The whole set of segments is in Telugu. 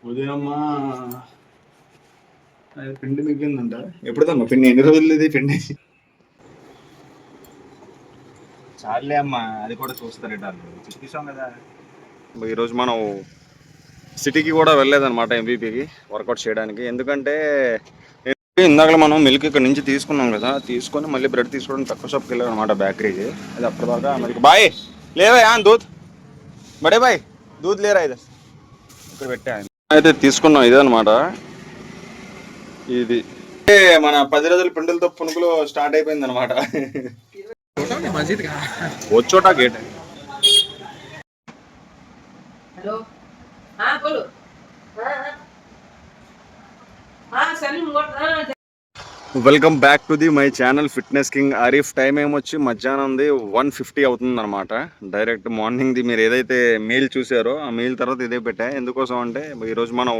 ఉదయమ్మా పిండి మిగిలిందంట. ఎప్పుడుదమ్మా పిండి? ఎన్ని రోజులు ఇది పిండి? చాలే అమ్మా, అది కూడా చూస్తారట చూసాం కదా. ఈరోజు మనం సిటీకి కూడా వెళ్ళలేదన్నమాట ఎంబీపీకి వర్కౌట్ చేయడానికి. ఎందుకంటే ఇందాక మనం మిల్క్ ఇక్కడ నుంచి తీసుకున్నాం కదా, తీసుకొని మళ్ళీ బ్రెడ్ తీసుకోవడానికి తక్కువ షాప్కి వెళ్ళాం అనమాట, బేకరీకి. అది అప్పటిదాకా మనకి బాయ్ లేవా దూద్ బడే బాయ్ దూద్ లేరా ఇది ఇక్కడ పెట్టా. అయితే తీసుకున్నాం ఇదే అనమాట. ఇది మన 10 రోజుల పిండిలతో పునుకులు స్టార్ట్ అయిపోయింది అనమాట. వచ్చోటా గేట్. हेलो हाँ बोलो हाँ Saleem welcome back to the my channel fitness king Arif. Time ఏమొచ్చి మధ్యాహ్నం 1:50 అవుతుంది అనమాట. డైరెక్ట్ మార్నింగ్ది మీరు ఏదైతే మెయిల్ చూసారో ఆ మెయిల్ తర్వాత ఇదే పెట్టా. ఎందుకోసం అంటే ఈరోజు మనం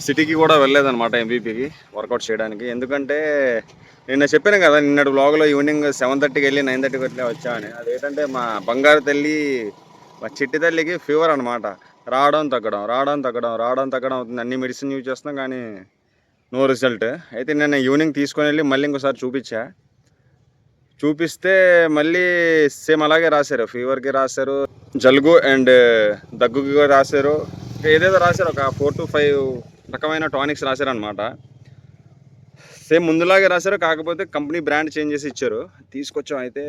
సిటీకి కూడా వెళ్ళలేదన్నమాట ఎంబీపీకి వర్కౌట్ చేయడానికి. ఎందుకంటే నిన్న చెప్పాను కదా, నిన్నటి వ్లాగ్లో ఈవినింగ్ 7:30కి వెళ్ళి 9:30కి అట్లా వచ్చా అని. అదేంటంటే మా బంగారు తల్లి, మా చిట్టి తల్లికి ఫీవర్ అనమాట. రావడం తగ్గడం అవుతుంది. అన్ని మెడిసిన్ యూజ్ చేస్తున్నాం కానీ నో రిజల్ట్. అయితే నేను ఈవినింగ్ తీసుకొని వెళ్ళి మళ్ళీ ఇంకోసారి చూపిస్తే మళ్ళీ సేమ్ అలాగే రాశారు. ఫీవర్కి రాశారు, జలుబు అండ్ దగ్గుకి రాశారు, ఏదేదో రాశారు. ఒక 4 to 5 రకమైన టానిక్స్ రాశారనమాట. సేమ్ ముందులాగే రాశారు, కాకపోతే కంపెనీ బ్రాండ్ చేంజ్ చేసి ఇచ్చారు. తీసుకొచ్చాం. అయితే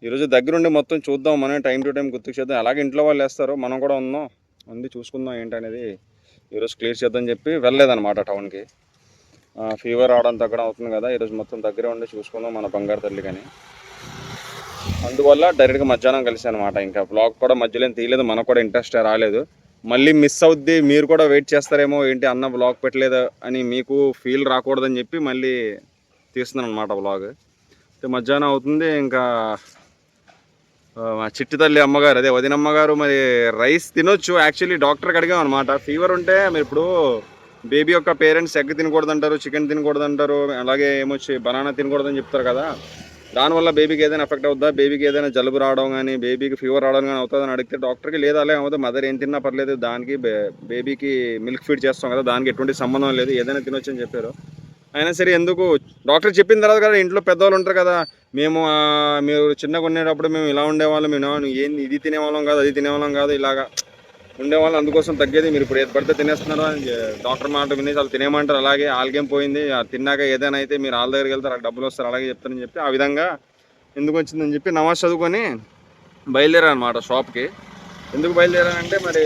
ఈరోజు దగ్గరుండి మొత్తం చూద్దాం, మనం టైం టు టైం గుర్తుకు చేద్దాం. అలాగే ఇంట్లో వాళ్ళు వేస్తారు, మనం కూడా ఉంది చూసుకుందాం ఏంటనేది. ఈరోజు క్లియర్ చేద్దాం చెప్పి వెళ్ళలేదన్నమాట టౌన్కి. ఫీవర్ రావడం తగ్గడం అవుతుంది కదా, ఈరోజు మొత్తం దగ్గరే ఉండి చూసుకుందాం మన బంగారు తల్లి కానీ. అందువల్ల డైరెక్ట్గా మధ్యాహ్నం కలిసి అనమాట. ఇంకా బ్లాగ్ కూడా మధ్యలో తీయలేదు, మనకు కూడా ఇంట్రెస్ట్ రాలేదు. మళ్ళీ మిస్ అవుద్ది, మీరు కూడా వెయిట్ చేస్తారేమో ఏంటి అన్న బ్లాగ్ పెట్టలేదు అని మీకు ఫీల్ రాకూడదని చెప్పి మళ్ళీ తీస్తున్నాను అనమాట బ్లాగ్. మధ్యాహ్నం అవుతుంది. ఇంకా మా చిట్టి తల్లి అమ్మగారు, అదే వదినమ్మగారు మరి రైస్ తినొచ్చు. యాక్చువల్లీ డాక్టర్కి అడిగాం అనమాట, ఫీవర్ ఉంటే మీరు ఇప్పుడు బేబీ యొక్క పేరెంట్స్ ఎగ్ తినకూడదంటారు, చికెన్ తినకూడదంటారు, అలాగే ఏమొచ్చి బనానా తినకూడదని చెప్తారు కదా. దానివల్ల బేబీకి ఏదైనా ఎఫెక్ట్ అవుతుందా, బేబీకి ఏదైనా జలుబు రావడం కానీ బేబీకి ఫీవర్ రావడం కానీ అవుతుందని అడిగితే డాక్టర్కి లేదా అలాగే అవుతుంది, మదర్ ఏం తిన్నా పర్లేదు, దానికి బేబీకి మిల్క్ ఫీడ్ చేస్తాం కదా, దానికి ఎటువంటి సంబంధం లేదు, ఏదైనా తినొచ్చు అని చెప్పారు. అయినా సరే ఎందుకు డాక్టర్ చెప్పిన తర్వాత కదా, ఇంట్లో పెద్దవాళ్ళు ఉంటారు కదా, మీరు చిన్నగా ఉండేటప్పుడు మేము ఇలా ఉండేవాళ్ళం, మేము ఏంది ఇది తినేవాళ్ళం కాదు, అది తినేవాళ్ళం కాదు, ఇలాగా ఉండేవాళ్ళు, అందుకోసం తగ్గేది, మీరు ఇప్పుడు ఏది పడితే తినేస్తున్నారు అని డాక్టర్ మాట వినేసి వాళ్ళు తినేమంటారు. అలాగే ఆల్గేం పోయింది, తిన్నాక ఏదైనా అయితే మీరు వాళ్ళ దగ్గరికి వెళ్తారు, డబ్బులు వస్తారు, అలాగే చెప్తారని చెప్పి ఆ విధంగా ఎందుకు వచ్చిందని చెప్పి నమాజ్ చదువుకొని బయలుదేరానమాట షాప్కి. ఎందుకు బయలుదేరానంటే మరి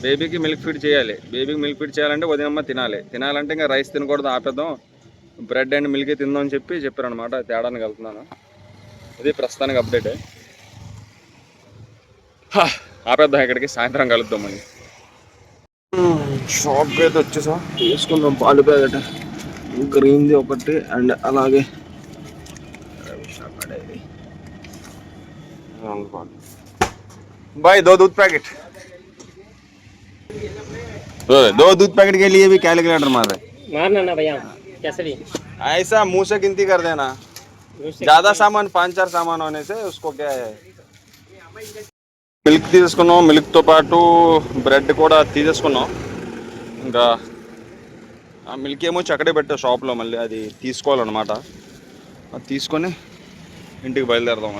బేబీకి మిల్క్ ఫీడ్ చేయాలి. బేబీకి మిల్క్ ఫీడ్ చేయాలంటే ఉదయమ్మ తినాలంటే ఇంకా రైస్ తినకూడదు, ఆపేద్దాం, బ్రెడ్ అండ్ మిల్క్ తిందాం అని చెప్పారనమాట. తేడానికి వెళ్తున్నాను. ఇది ప్రస్తుతానికి అప్డేట్. ఆపేద్దాం, ఇక్కడికి సాయంత్రం కలుద్దాం. మళ్ళీ షాప్కి అయితే వచ్చేసా, తీసుకుందాం పాలు ప్యాకెట్ గ్రీన్ది ఒకటి అండ్ అలాగే भाई 2 दूध पैकेट, 2 दूध पैकेट के लिए भी कैलकुलेटर मारना ना भैया, कैसे भी ऐसा मुंह से गिनती कर देना, ज्यादा सामान 5-4 सामान होने से उसको क्या है. మిల్క్ తీసుకున్నాం, మిల్క్తో పాటు బ్రెడ్ కూడా తీసేసుకున్నాం. ఇంకా ఆ మిల్క్ ఏమో అక్కడే పెట్టా షాప్లో, మళ్ళీ అది తీసుకోవాలన్నమాట. అది తీసుకొని ఇంటికి బయలుదేరదాం.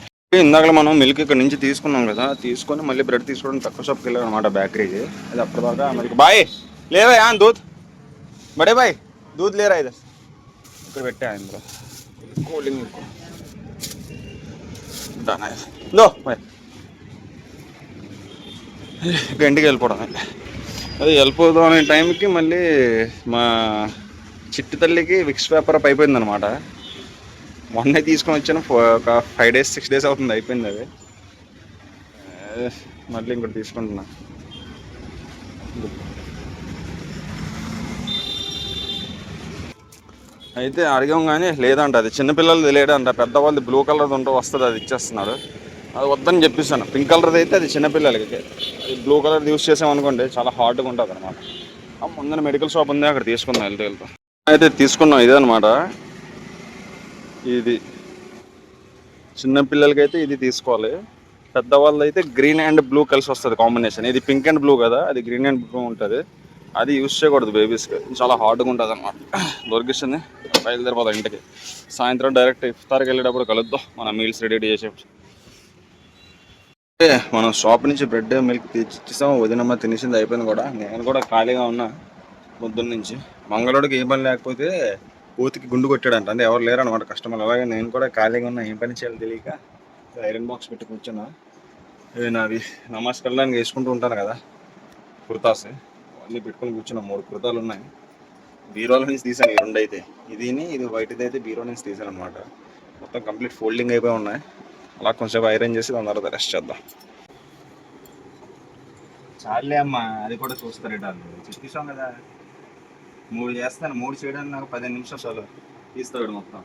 ఇందాక మనం మిల్క్ ఇక్కడ నుంచి తీసుకున్నాం కదా, తీసుకొని మళ్ళీ బ్రెడ్ తీసుకోవడానికి తక్కువ షాప్కి వెళ్ళాం అనమాట, బేకరీకి. అది అప్పటిదాకా మనకి బాయ్ లేవా దూద్ బడే బాయ్ దూద్ లేరా ఇది ఇక్కడ పెట్టా. ఇందులో కూలింగ్ బాయ్ ఇంటికి వెళ్ళిపోవడమే. అది వెళ్ళిపోదాం అనే టైంకి మళ్ళీ మా చిట్టి తల్లికి విక్స్ పేపర్ అప్ అయిపోయిందనమాట. మొన్నే తీసుకొని వచ్చాను, ఒక 5 days 6 days అవుతుంది, అయిపోయింది అది. మళ్ళీ ఇంకోటి తీసుకుంటున్నా. అయితే అడిగాం కానీ లేదంట, అది చిన్నపిల్లలది లేదంట, పెద్దవాళ్ళది బ్లూ కలర్ది ఉంటే వస్తుంది, అది ఇచ్చేస్తున్నాడు. అది వద్దని చెప్పిస్తాను. పింక్ కలర్ది అయితే అది చిన్నపిల్లలకి, అది బ్లూ కలర్ యూస్ చేసామనుకోండి చాలా హార్డ్గా ఉంటుంది అనమాట. ముందర మెడికల్ షాప్ ఉంది, అక్కడ తీసుకుందాం వెళ్తూ. అయితే తీసుకున్నాం ఇదే అనమాట. ఇది చిన్నపిల్లలకి అయితే ఇది తీసుకోవాలి, పెద్దవాళ్ళు అయితే గ్రీన్ అండ్ బ్లూ కలిసి వస్తుంది కాంబినేషన్. ఇది పింక్ అండ్ బ్లూ కదా, అది గ్రీన్ అండ్ బ్లూ ఉంటుంది. అది యూస్ చేయకూడదు బేబీస్కి, చాలా హార్డ్గా ఉంటుంది అన్నమాట. దొరికిస్తుంది, బయలుదేరిపోతాం ఇంటికి. సాయంత్రం డైరెక్ట్ ఇఫ్తార్కి వెళ్ళేటప్పుడు కలుద్దాం, మన మీల్స్ రెడీ చేసే. మనం షాప్ నుంచి బ్రెడ్ మిల్క్ తెచ్చిస్తాం, వదినమ్మ తినేసింది, అయిపోయింది కూడా. నేను కూడా ఖాళీగా ఉన్నా పొద్దున్న నుంచి. మంగళోడికి ఏ పని లేకపోతే కోతికి గుండు కొట్టాడంట, అంటే ఎవరు లేరు అనమాట కస్టమర్. అలాగే నేను కూడా ఖాళీగా ఉన్నా, ఏం పని చేయాలి తెలియక ఐరన్ బాక్స్ పెట్టి కూర్చున్నా. ఇవి నావి నమాజ్ కళ్ళడానికి వేసుకుంటూ ఉంటాను కదా, కుర్తాస్ అన్నీ పెట్టుకుని కూర్చున్నా. 3 కుర్తాలు ఉన్నాయి, బీరోల నుంచి తీసాను. ఈ 2 అయితే, ఇది వైట్ది అయితే బీరో నుంచి తీసాను అనమాట. మొత్తం కంప్లీట్ ఫోల్డింగ్ అయిపోయి ఉన్నాయి. అలా కొంచెం ఐరన్ చేసి దాని తర్వాత రెస్ట్ చేద్దాం. చాలే అమ్మా, అది కూడా చూస్తారు తీసాం కదా. 3 చేస్తాను, 3 చేయడానికి నాకు 15 నిమిషాలు చాలు. తీస్తాడు మొత్తం.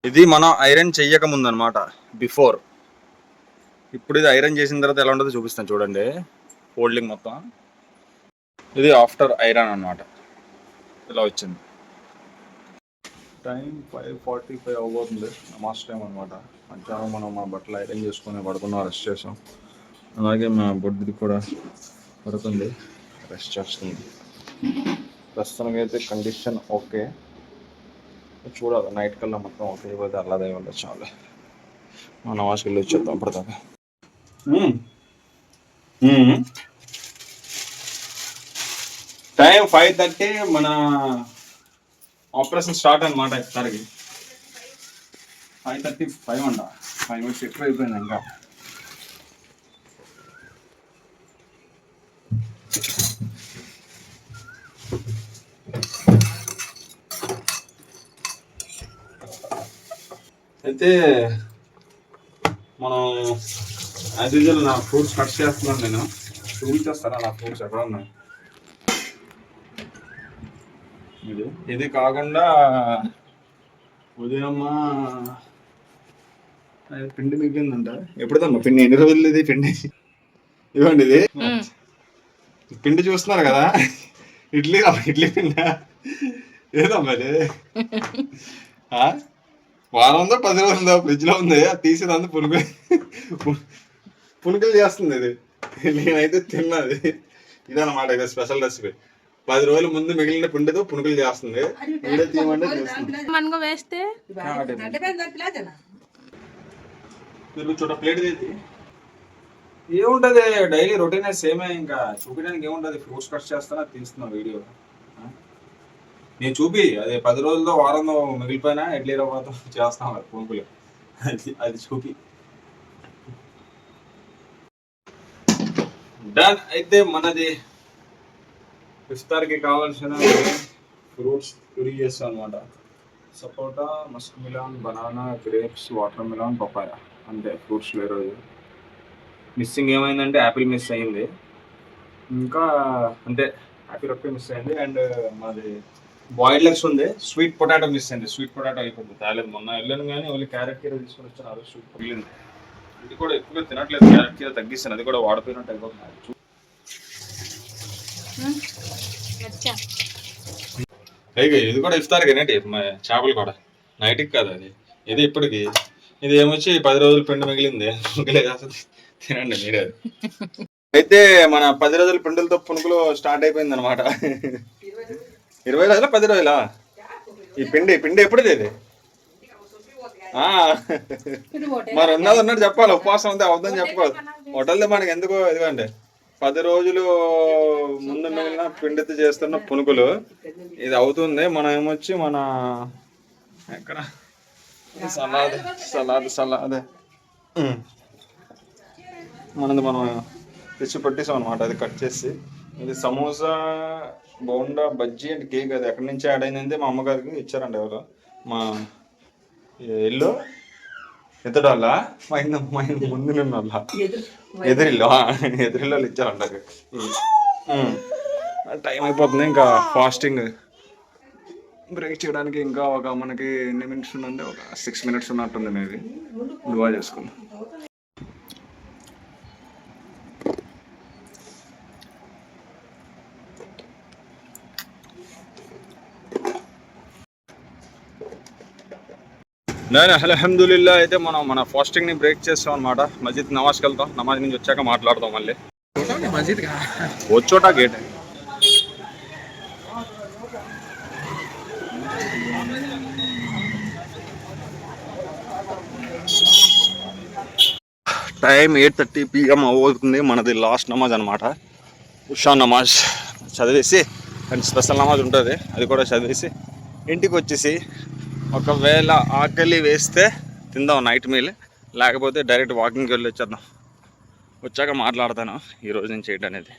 ఇది మనం ఐరన్ చెయ్యక ముందు అనమాట, బిఫోర్. ఇప్పుడు ఇది ఐరన్ చేసిన తర్వాత ఎలా ఉంటుందో చూపిస్తాను చూడండి. ఫోల్డింగ్ మొత్తం. ఇది ఆఫ్టర్ ఐరన్ అనమాట, ఇలా వచ్చింది. టైం 5:45 అవ్వబోతుంది, నమాజ్ టైం అనమాట. మధ్యాహ్నం మనం మా బట్టలు ఐరన్ చేసుకుని పడుకున్నాం, రెస్ట్ చేసాం. అలాగే మా బొడ్డుది కూడా పడుతుంది, రెస్ట్ చేస్తుంది. ప్రస్తుతానికి అయితే కండిషన్ ఓకే. చూడాలి నైట్ కల్లా మొత్తం ఓకే అయిపోతే అల్లాదే ఉండదు. చాలా మా నమాజ్కి వెళ్ళి వచ్చేద్దాం అప్పటిదాకా. టైం 5:30, మన ఆపరేషన్ స్టార్ట్ అనమాట. ఇఫ్తార్కి 5:35 అంట. 5 మినిట్స్ ఎక్కువ అయిపోయింది ఇంకా. అయితే మనం యాజ్ యూజువల్ నా ఫ్రూట్స్ కట్ చేస్తున్నాను. నేను చూపించేస్తారా నా ఫ్రూట్స్ ఎక్కడ ఉన్నాయి. ఇది కాకుండా ఉదయమ్మా పిండి మిగిలిందంట. ఎప్పుడుదమ్మా పిండి? ఎన్ని రోజులు ఇది పిండి? ఇవ్వండి, ఇది పిండి చూస్తున్నారు కదా, ఇడ్లీ పిండి ఏదమ్మా ఇది? వారం ఉందో 10 రోజులు ఉందో ఫ్రిడ్జ్ లో ఉంది, అది తీసేదంతా పునుకులు చేస్తుంది. ఇది నేనైతే తిన్నది ఇదన్నమాట. ఇది స్పెషల్ రెసిపీ. 10 రోజుల ముందు మిగిలిన పిండితో పునుకులు చేస్తుంది. వీడియో తీయమంటే చూడ ప్లేట్ తీసి ఏముంటది, డైలీ రొటీన్ సేమే. ఇంకా చూపించడానికి ఏముంటది, ఫ్రూట్స్ కట్ చేస్తానా తీస్తున్నా వీడియో. నేను చూపి అది 10 రోజుల్లో వారంలో మిగిలిపోయినా ఇడ్లీ రవ్వతో చేస్తాం కదా పునుకులు, అది చూపి. డన్. అయితే మనది ఇఫ్తార్కి కావాల్సిన ఫ్రూట్స్ ప్యూరీ చేస్తాం అనమాట. Sapota, musk melon, banana, grapes, water melon, papaya. అంతే ఫ్రూట్స్ ఈరోజు. మిస్సింగ్ ఏమైందంటే యాపిల్ మిస్ అయింది. ఇంకా అంతే, యాపిల్ ఒక్కటే మిస్ అయింది. అండ్ మాది బాయిల్డ్ ఎగ్స్ ఉంది. స్వీట్ పొటాటో మిస్ అయింది. స్వీట్ పొటాటో అయిపోతుంది, తేలేదు. మొన్న వెళ్ళాను కానీ ఓన్లీ క్యారెట్ కీర తీసుకొని వచ్చాను. అది స్వీట్ మిగిలింది. ఇది కూడా ఎక్కువగా తినట్లేదు, క్యారెట్ కీర తగ్గిస్తాను. అది కూడా వాడిపోయినట్టు అయిపోతుంది. ఇది కూడా ఇఫ్తార్కి నేటి చేపలు కూడా నైట్కి కాదు, అది ఇది ఇప్పటికి. ఇది ఏమొచ్చి 10 రోజులు పిండి మిగిలింది, తినండి మీరే. అయితే మన 10 రోజుల పిండిలతో పునుకులు స్టార్ట్ అయిపోయింది అనమాట. 20 రోజులా 10 రోజులా? ఈ పిండి ఎప్పుడుది ఇది? మరి ఉన్నది చెప్పాలి. ఉపవాసం ఉంటే అవుతుందని చెప్పాలి. హోటల్ది మనకి ఎందుకో ఇదిగోండి, 10 రోజులు ముందు మిగిలిన పిండితో చేస్తున్న పునుకులు ఇది అవుతుంది. మనం ఏమొచ్చి మన ఎక్కడ సలాదే మనది మనం తెచ్చి పట్టేసాం అనమాట. అది కట్ చేసి, ఇది సమోసా, బోండా, బజ్జీ అండ్ కేక్. అది ఎక్కడి నుంచి యాడ్ అయిందంటే మా అమ్మగారికి ఇచ్చారండి ఎవరు, మా ఇల్లు ఎదుడాళ్ళ మా ముందు నిన్న ఎదురిల్లో ఇచ్చారంట. టైం అయిపోతుంది, ఇంకా ఫాస్టింగ్ బ్రేక్ చేయడానికి ఇంకా ఒక మనకి ఎన్ని మినిట్స్ ఉందంటే ఒక 6 minutes ఉన్నట్టుంది. మేబీ దువా చేసుకుందాం. నేను అల్హమ్దులిల్లా. అయితే మనం మన ఫాస్టింగ్ని బ్రేక్ చేస్తాం అనమాట. మస్జిద్ నమాజ్కి వెళ్తాం, నమాజ్ నుంచి వచ్చాక మాట్లాడతాం మళ్ళీ. मस्जिद का वो छोटा गेट है. టైం 8:30 PM అవుతుంది. మనది లాస్ట్ నమాజ్ అనమాట. ఉషా నమాజ్ చదివేసి అండ్ స్పెషల్ నమాజ్ ఉంటుంది, అది కూడా చదివేసి ఇంటికి వచ్చేసి ఒకవేళ ఆకలి వేస్తే తిందాం నైట్ మీల్, లేకపోతే డైరెక్ట్ వాకింగ్కి వెళ్ళి వచ్చేద్దాం. వచ్చాక మాట్లాడతాను ఈరోజు నుంచి ఏంటి అనేది.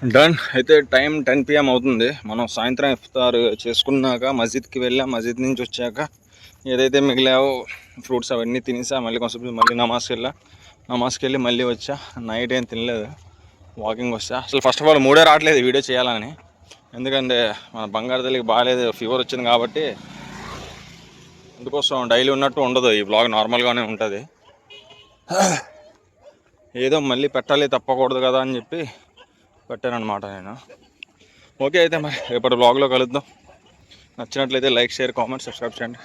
డన్. అయితే టైం 10 PM అవుతుంది. మనం సాయంత్రం ఇఫ్తార్ చేసుకున్నాక మస్జిద్కి వెళ్ళా. మస్జిద్ నుంచి వచ్చాక ఏదైతే మిగిలావో ఫ్రూట్స్ అవన్నీ తినేసా. మళ్ళీ కొంచెం మళ్ళీ నమాజ్కి వెళ్ళి మళ్ళీ వచ్చా. నైట్ ఏం తినలేదు, వాకింగ్ వచ్చా. అసలు ఫస్ట్ ఆఫ్ ఆల్ మూడే రావట్లేదు వీడియో చేయాలని, ఎందుకంటే మన బంగారు తల్లికి బాగాలేదు, ఫీవర్ వచ్చింది కాబట్టి. అందుకోసం డైలీ ఉన్నట్టు ఉండదు ఈ బ్లాగ్, నార్మల్గానే ఉంటుంది. ఏదో మళ్ళీ పెట్టాలి తప్పకూడదు కదా అని చెప్పి పెట్టానమాట నేను. ఓకే, అయితే మరి రేపటి బ్లాగ్లో కలుద్దాం. నచ్చినట్లయితే లైక్, షేర్, కామెంట్, సబ్స్క్రైబ్ చేయండి.